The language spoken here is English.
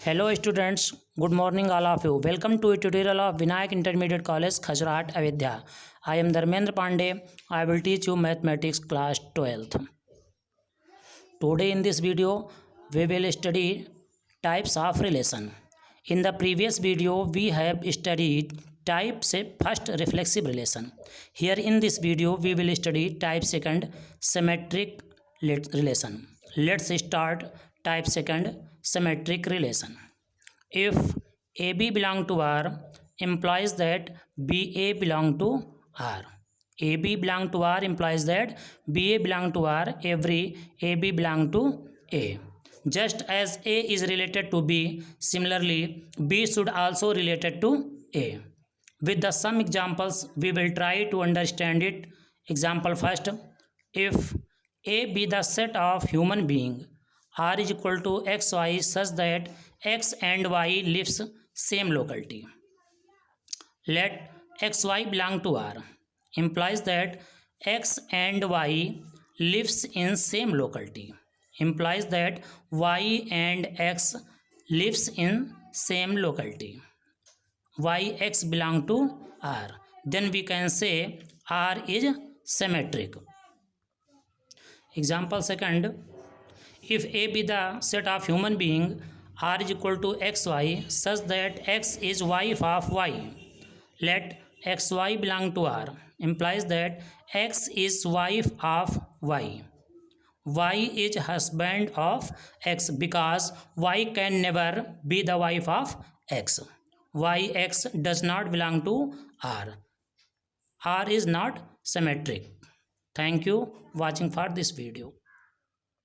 Hello students, good morning all of you. Welcome to a tutorial of Vinayak Intermediate College, Khajurahat, Ayodhya. I am Dharmendra Pandey. I will teach you mathematics class 12th. Today in this video, we will study types of relation. In the previous video, we have studied type first reflexive relation. Here in this video, we will study type second symmetric relation. Let's start type second symmetric relation. If AB belong to R, implies that BA belong to R. AB belong to R implies that BA belong to R, every AB belong to A. Just as A is related to B, similarly B should also related to A. With the some examples, we will try to understand it. Example first, if A be the set of human being, R is equal to xy such that x and y lives same locality. Let xy belong to R implies that x and y lives in same locality, implies that y and x lives in same locality. Yx belong to R, then we can say R is symmetric. Example second, if A be the set of human being, R is equal to xy such that x is wife of y. Let xy belong to R implies that x is wife of y. Y is husband of x because y can never be the wife of x. Yx does not belong to R. R is not symmetric. Thank you watching for this video.